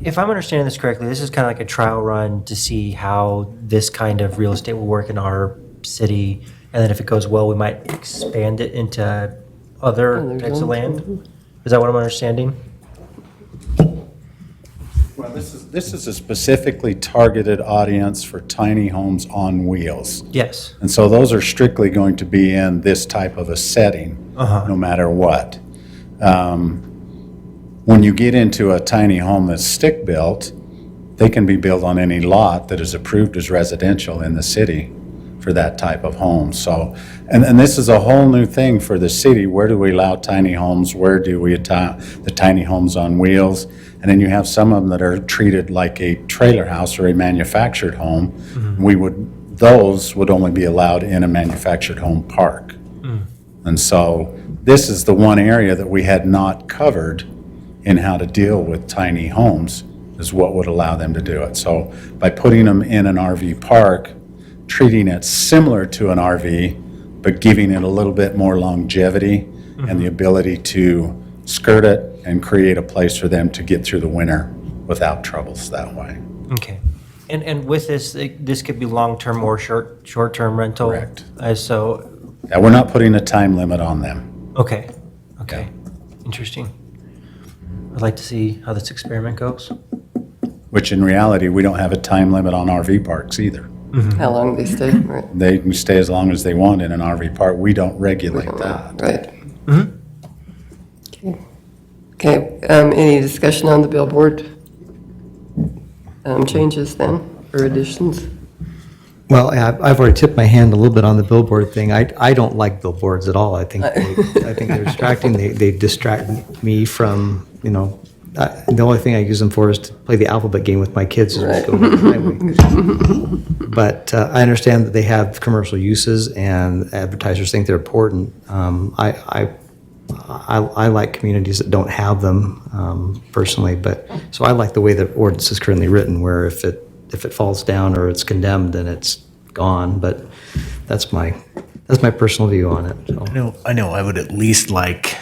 If I'm understanding this correctly, this is kind of like a trial run to see how this kind of real estate will work in our city. And then if it goes well, we might expand it into other types of land. Is that what I'm understanding? Well, this is a specifically targeted audience for tiny homes on wheels. Yes. And so those are strictly going to be in this type of a setting, no matter what. When you get into a tiny home that's stick-built, they can be built on any lot that is approved as residential in the city for that type of home. So, and this is a whole new thing for the city. Where do we allow tiny homes? Where do we allow the tiny homes on wheels? And then you have some of them that are treated like a trailer house or a manufactured home. Those would only be allowed in a manufactured home park. And so this is the one area that we had not covered in how to deal with tiny homes, is what would allow them to do it. So by putting them in an RV park, treating it similar to an RV, but giving it a little bit more longevity and the ability to skirt it and create a place for them to get through the winter without troubles that way. Okay. And with this, this could be long-term or short-term rental? Correct. So, Yeah, we're not putting a time limit on them. okay, interesting. I'd like to see how this experiment goes. Which in reality, we don't have a time limit on RV parks either. How long they stay, right? They can stay as long as they want in an RV park. We don't regulate that. Right. Okay, any discussion on the billboard changes then, or additions? Well, I've already tipped my hand a little bit on the billboard thing. I don't like billboards at all. I think they're distracting. They distract me from, the only thing I use them for is to play the alphabet game with my kids as we go down the highway. But I understand that they have commercial uses and advertisers think they're important. I like communities that don't have them personally, but so I like the way the ordinance is currently written, where if it falls down or it's condemned, then it's gone. But that's my personal view on it. So. I know. I would at least like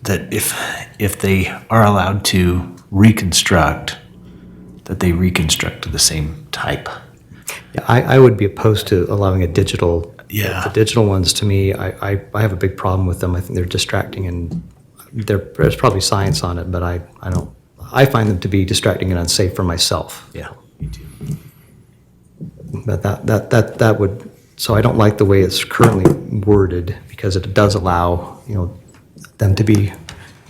that if they are allowed to reconstruct, that they reconstruct to the same type. Yeah, I would be opposed to allowing a digital. Yeah. The digital ones, to me, I have a big problem with them. I think they're distracting, and there's probably science on it, but I don't. I find them to be distracting and unsafe for myself. Yeah, me too. But that would. So I don't like the way it's currently worded, because it does allow them to be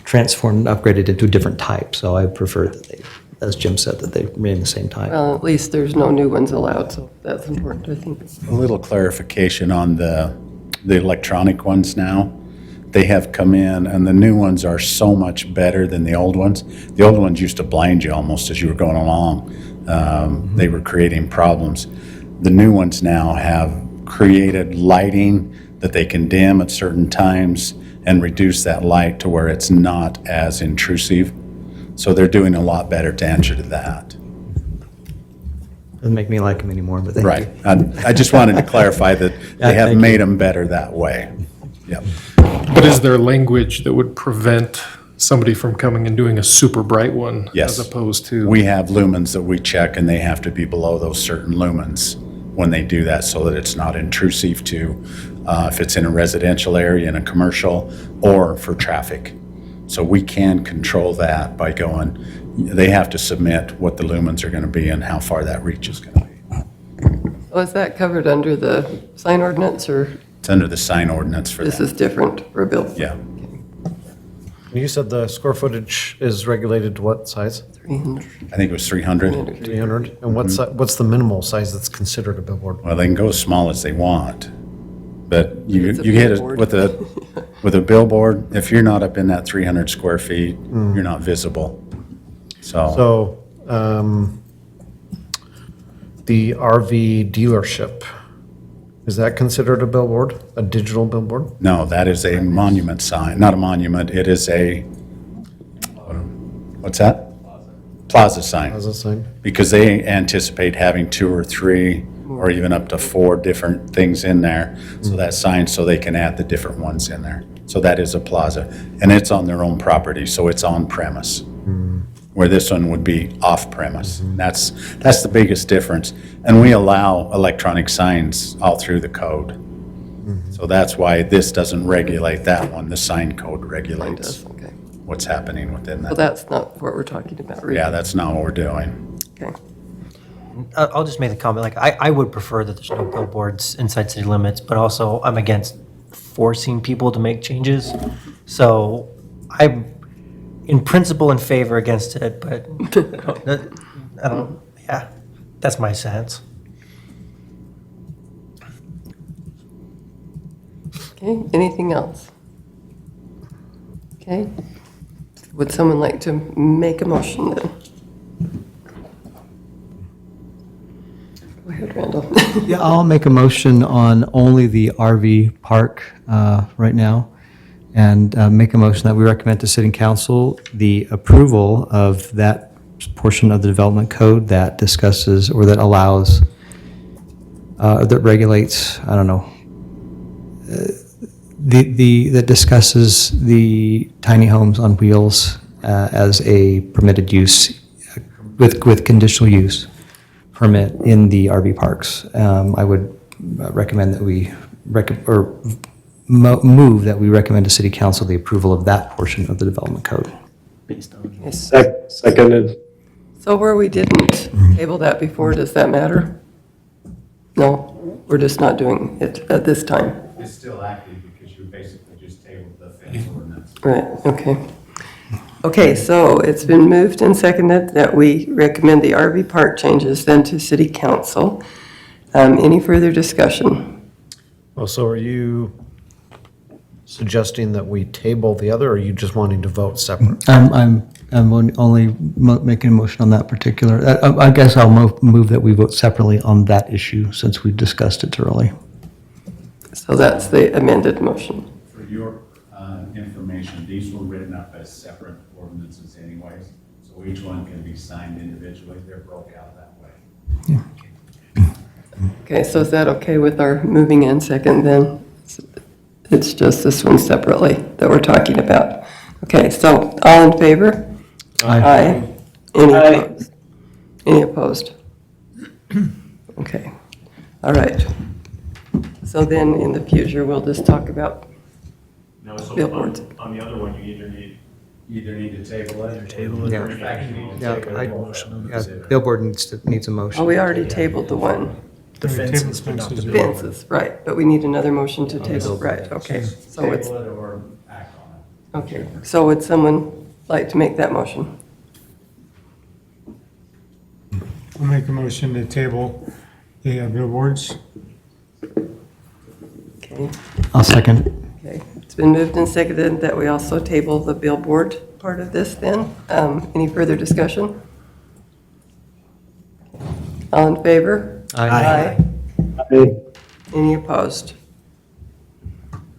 transformed and upgraded into a different type. So I prefer that they, as Jim said, that they remain the same type. Well, at least there's no new ones allowed, so that's important, I think. A little clarification on the electronic ones now. They have come in, and the new ones are so much better than the old ones. The old ones used to blind you almost as you were going along. They were creating problems. The new ones now have created lighting that they can dim at certain times and reduce that light to where it's not as intrusive. So they're doing a lot better to answer to that. Doesn't make me like them anymore, but thank Right. you. I just wanted to clarify that they have thank made you. them better that way. Yep. But is there language that would prevent somebody from coming and doing a super bright one? Yes. As opposed to? We have lumens that we check, and they have to be below those certain lumens when they do that, so that it's not intrusive to, if it's in a residential area, in a commercial, or for traffic. So we can control that by going, they have to submit what the lumens are going to be and how far that reach is going to be. Was that covered under the sign ordinance, or It's under the sign ordinance for this that. is different for a bill? Yeah. You said the square footage is regulated to what size? 300. I think it was 300. 300? And what's the minimal size that's considered a billboard? Well, they can go as small as they want, but you It's a get it billboard. with a billboard, if you're not up in that 300 square feet, you're not visible. So, The RV dealership, is that considered a billboard, a digital billboard? no, that is a monument sign, not a monument, it is a, what's that? Plaza sign. Plaza sign. Because they anticipate having 2 or 3 or even up to 4 different things in there. So that sign, so they can add the different ones in there. So that is a plaza. And it's on their own property, so it's on premise. Where this one would be off premise. That's the biggest difference. And we allow electronic signs all through the code. So that's why this doesn't regulate that one. The sign code regulates Okay. what's happening within Well, that. that's not what we're talking about, really. Yeah, that's not what we're doing. Okay. I'll just make the comment, like, I would prefer that there's no billboards inside city limits, but also I'm against forcing people to make changes. So I'm in principle in favor against it, but I don't, yeah, that's my sense. Okay, anything else? Okay. Would someone like to make a motion then? Go ahead, Randall. Yeah, I'll make a motion on only the RV park right now, and make a motion that we recommend to City Council the approval of that portion of the development code that discusses, or that allows, that regulates, I don't know, that discusses the tiny homes on wheels as a permitted use, with conditional use permit in the RV parks. I would recommend that we move that we recommend to City Council the approval of that portion of the development code. Yes. Seconded. So where we didn't table that before, does that matter? No, we're just not doing it at this time. It's still active because you basically just tabled the fence ordinance. Right, okay. Okay, so it's been moved and seconded that we recommend the RV park changes then to City Council. Any further discussion? Well, so are you suggesting that we table the other, or are you just wanting to vote separate? I'm only making a motion on that particular, I guess I'll move that we vote separately on that issue since we discussed it thoroughly. So that's the amended motion. For your information, these were written up as separate ordinances anyways, so each one can be signed individually. They're broke out that way. Okay, so is that okay with our moving in second then? It's just this one separately that we're talking about. Okay, so all in favor? Aye. Any opposed? Any opposed? Okay, all right. So then in the future, we'll just talk about No, so billboards. on the other one, you either need to table it. Or table it. Yeah. or in fact, you need to Yeah, take a motion on Yeah, it. Billboard needs a motion. Oh, we already tabled the one, The fences, but not the Fences. billboard. fences, right, but we need another motion to table, right, okay. So it's, Table it or act on it. okay, so would someone like to make that motion? I'll make a motion to table the billboards. Okay, I'll second. okay. It's been moved and seconded that we also table the billboard part of this then. Any further discussion? All in favor? Aye. Any opposed?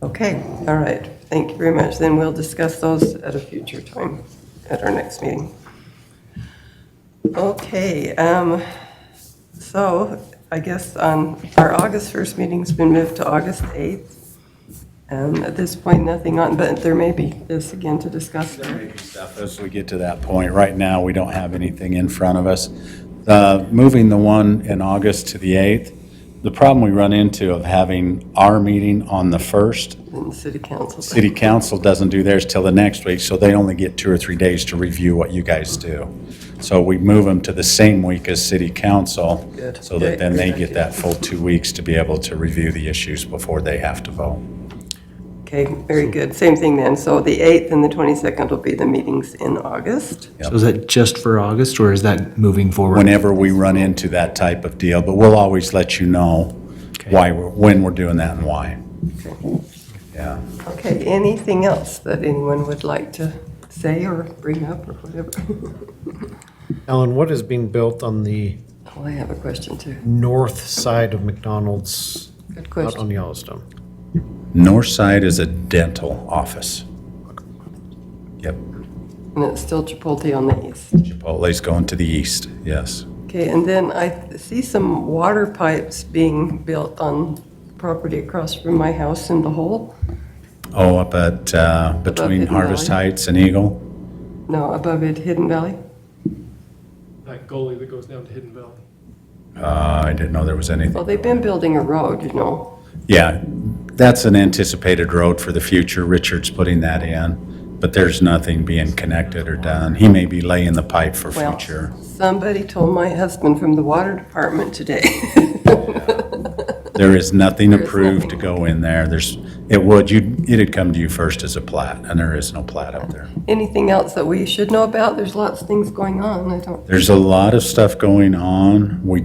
Okay, all right. Thank you very much. Then we'll discuss those at a future time, at our next meeting. Okay, so I guess on our August 1st meeting's been moved to August 8th. At this point, nothing on, but there may be this again to discuss There there. may be stuff as we get to that point. Right now, we don't have anything in front of us. Moving the one in August to the 8th, the problem we run into of having our meeting on the 1st, In the city council. City Council doesn't do theirs till the next week, so they only get 2 or 3 days to review what you guys do. So we move them to the same week as City Council, Good. so that then they Great get idea. that full 2 weeks to be able to review the issues before they have to vote. Okay, very good. Same thing then. So the 8th and the 22nd will be the meetings in August. So is that just for August, or is that moving forward? Whenever we run into that type of deal, but we'll always let you know why, when we're doing that and why. Yeah. Okay, anything else that anyone would like to say or bring up or whatever? Ellen, what is being built on the Oh, I have a question too. north side of McDonald's Good out question. on Yellowstone? North side is a dental office. Yep. And it's still Chipotle on the east. Chipotle's going to the east, yes. Okay, and then I see some water pipes being built on property across from my house in the hole. Oh, up at, between Hidden Harvest Valley. Heights and Eagle? No, above it, Hidden Valley. That gully that goes down to Hidden Valley. I didn't know there was anything. Well, they've been building a road, you know. Yeah, that's an anticipated road for the future. Richard's putting that in, but there's nothing being connected or done. He may be laying the pipe for Well, future. somebody told my husband from the water department today. There is nothing There is approved nothing. to go in there. It'd come to you first as a plat, and there is no plat up there. Anything else that we should know about? There's lots of things going on. I don't, There's a lot of stuff going on. We're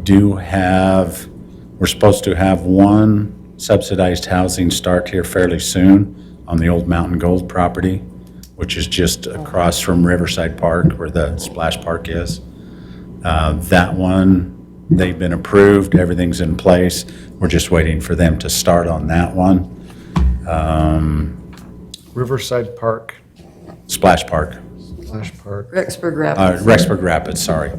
supposed to have one subsidized housing start here fairly soon on the old Mountain Gold property, which is just across from Riverside Park where the splash park is. That one, they've been approved, everything's in place. We're just waiting for them to start on that one. Riverside Park, Splash Park, Splash Park. Rexburg Rapids. Rexburg Rapids, sorry.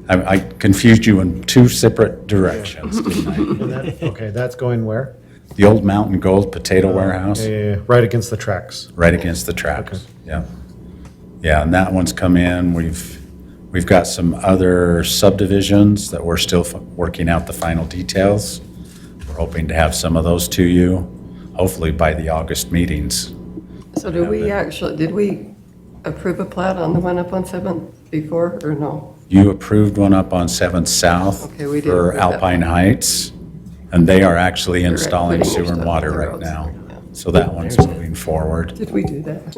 I confused you in two separate directions, didn't I? And that- Okay, that's going where? The old Mountain Gold Potato Warehouse, Yeah, right against the tracks. right against the tracks. Yeah. Yeah, and that one's come in. We've got some other subdivisions that we're still working out the final details. We're hoping to have some of those to you, hopefully by the August meetings. So did we approve a plat on the one up on 7th before, or no? You approved one up on 7th South Okay, we did for approve that. Alpine Heights, and they are actually They're installing putting their sewer and stuff water on the right roads. now. Yeah. So that one's moving forward. Did we do that?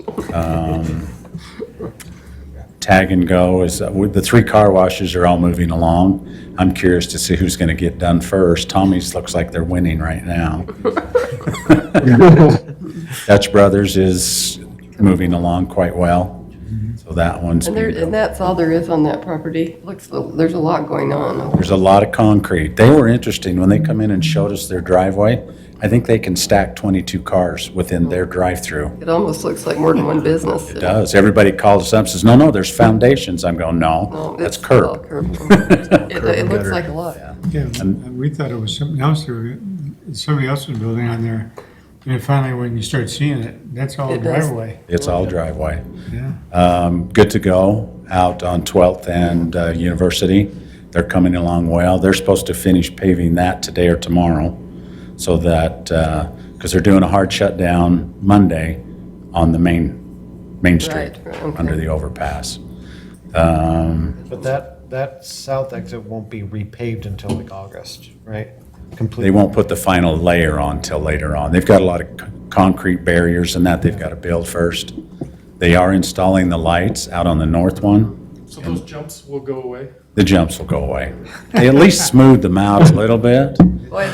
Tag and Go is, with the 3 car washes are all moving along. I'm curious to see who's going to get done first. Tommy's looks like they're winning right now. Dutch Brothers is moving along quite well. So that one's, And that's all there is on that property. There's a lot going on. there's a lot of concrete. They were interesting when they come in and showed us their driveway. I think they can stack 22 cars within their drive-through. It almost looks like more than one business. It does. Everybody calls us up, says, no, there's foundations. I'm going, No, no, that's it's all curb. It looks like a lot. Yeah, and we thought it was something else, somebody else was building on there. And finally, when you start seeing it, that's all It does. driveway. It's all driveway. Yeah. Good to go out on 12th and University. They're coming along well. They're supposed to finish paving that today or tomorrow, so that, because they're doing a hard shutdown Monday on the main street, Right, okay. under the overpass. But that south exit won't be repaved until like August, right? They Completely. won't put the final layer on till later on. They've got a lot of concrete barriers and that they've got to build first. They are installing the lights out on the north one. So those jumps will go away? The jumps will go away. They at least smooth them out a little bit. Boy,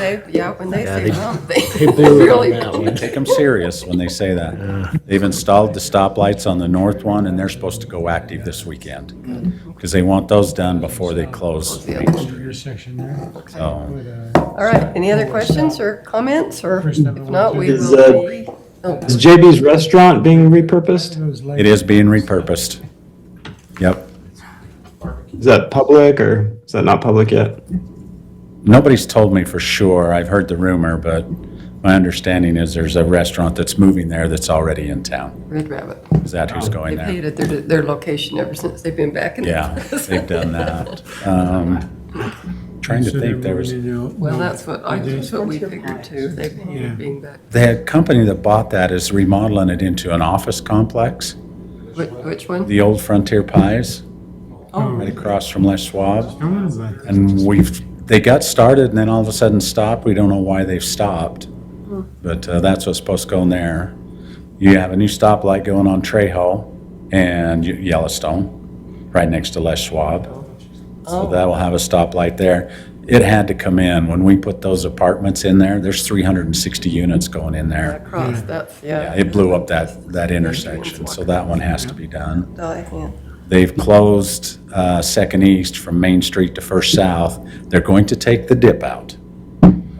when they say they- jump, they they blew it on really. that one. Take them serious when they say that. They've installed the stoplights on the north one, and they're supposed to go active this weekend. Because they want those done before they close. The other one. Your section there. So, But, All right, any other questions or comments, or First if number not, one. we Is, will be. Oh, Is JB's restaurant being repurposed? those lights- it is being repurposed. Yep. Is that public or is that not public yet? Nobody's told me for sure. I've heard the rumor, but my understanding is there's a restaurant that's moving there that's already in town. Red Rabbit. Is that who's going They've there? hated their location ever since they've been back in. Yeah, they've done that. Trying to So they're think, there was, moving into- Well, that's what we figured too. They've Yeah. hated being back. the company that bought that is remodeling it into an office complex, Which one? the old Frontier Pies, Oh, right across from Les Schwab. I wonder about that. And they got started and then all of a sudden stopped. We don't know why they've stopped. But that's what's supposed to go in there. You have a new stoplight going on Trejo and Yellowstone, right next to Les Schwab. So that will have a stoplight there. It had to come in. When we put those apartments in there, there's 360 units going in there. across, that's, Yeah, yeah. it blew up that intersection, so that one has to be done. Yeah. They've closed Second East from Main Street to First South. They're going to take the dip out.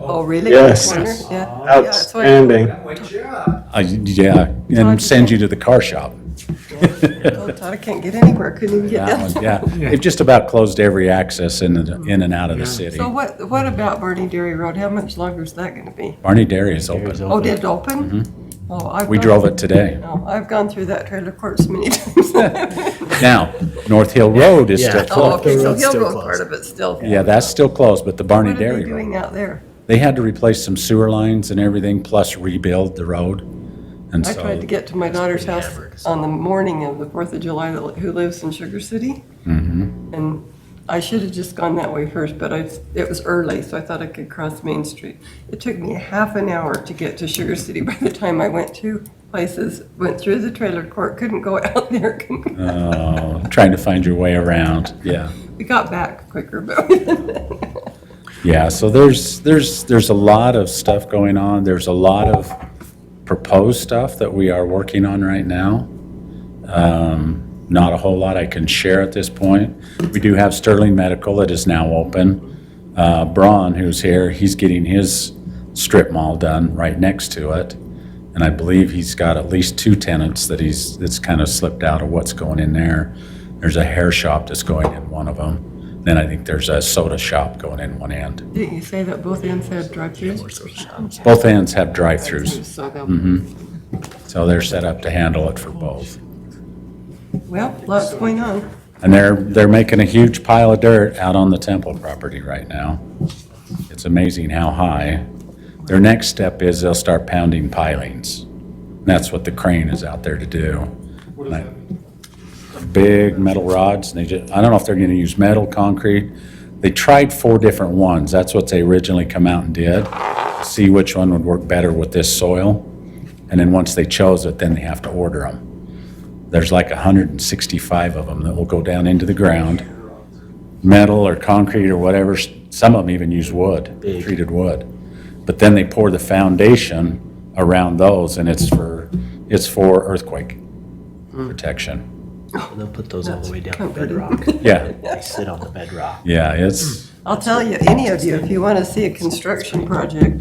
Oh, really? Yes. Corner? Yeah. Outstanding. Yeah, and send you to the car shop. Oh, Todd, I can't get anywhere, couldn't even get That down. one, yeah. They've just about closed every access in and out of the city. So what about Barney Dairy Road? How much longer is that gonna be? Barney Dairy is open. Oh, did it open? Oh, I've We gone- drove it today. Oh, I've gone through that trailer court so many times. Now, North Hill Road is still Oh, closed. okay, so road's Hill still Road closed. part of it's still. Yeah, that's still closed, but the Barney What are they Dairy Road. doing out there? They had to replace some sewer lines and everything, plus rebuild the road. And I tried to so, get to my daughter's house on the morning of the 4th of July, who lives in Sugar City. And I should have just gone that way first, but it was early, so I thought I could cross Main Street. It took me a half an hour to get to Sugar City by the time I went 2 places, went through the trailer court, couldn't go out there. trying to find your way around, yeah. We got back quicker, but Yeah, so there's a lot of stuff going on. There's a lot of proposed stuff that we are working on right now. Not a whole lot I can share at this point. We do have Sterling Medical that is now open. Braun, who's here, he's getting his strip mall done right next to it. And I believe he's got at least 2 tenants that's kind of slipped out of what's going in there. There's a hair shop that's going in one of them. Then I think there's a soda shop going in one end. didn't you say that both ends had drive-throughs? Both ends have drive-throughs, So they'll- so they're set up to handle it for both. Well, lots going on. And they're making a huge pile of dirt out on the Temple property right now. It's amazing how high. Their next step is they'll start pounding pilings. And that's what the crane is out there to do. Big metal rods, and I don't know if they're gonna use metal, concrete. They tried 4 different ones. That's what they originally come out and did. See which one would work better with this soil. And then once they chose it, then they have to order them. There's like 165 of them that will go down into the ground. Metal or concrete or whatever. Some of them even use wood, treated wood. But then they pour the foundation around those, and it's for earthquake protection. And they'll put those all the way down to Comforting. bedrock. Yeah, They sit on the bedrock. yeah, it's, I'll tell you, any of you, if you want to see a construction project,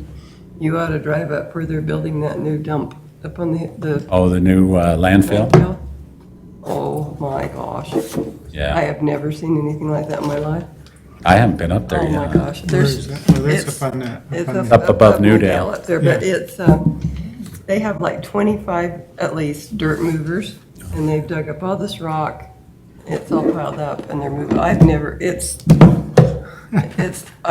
you ought to drive up where they're building that new dump up on the the new landfill? landfill. Oh, my gosh. I Yeah, have never seen anything like that in my life. I haven't been up there Oh, my yet. gosh. Where is that? Oh, that's it's- up on that. It's on up above Newdale. Up there, but it's, they have like 25 at least dirt movers, and they've dug up all this rock. It's all piled up, and they're moving. I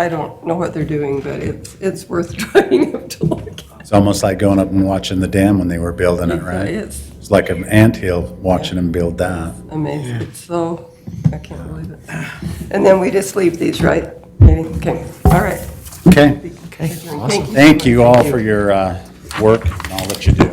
don't know what they're doing, but it's worth driving up to look at. It's almost like going up and watching the dam when they were building it, right? It's It's like an anthill watching them build that. amazing. It's so, I can't believe it. And then we just leave these, right? Maybe, okay, all right. Okay, Thank you. thank you all for your work and all that you do.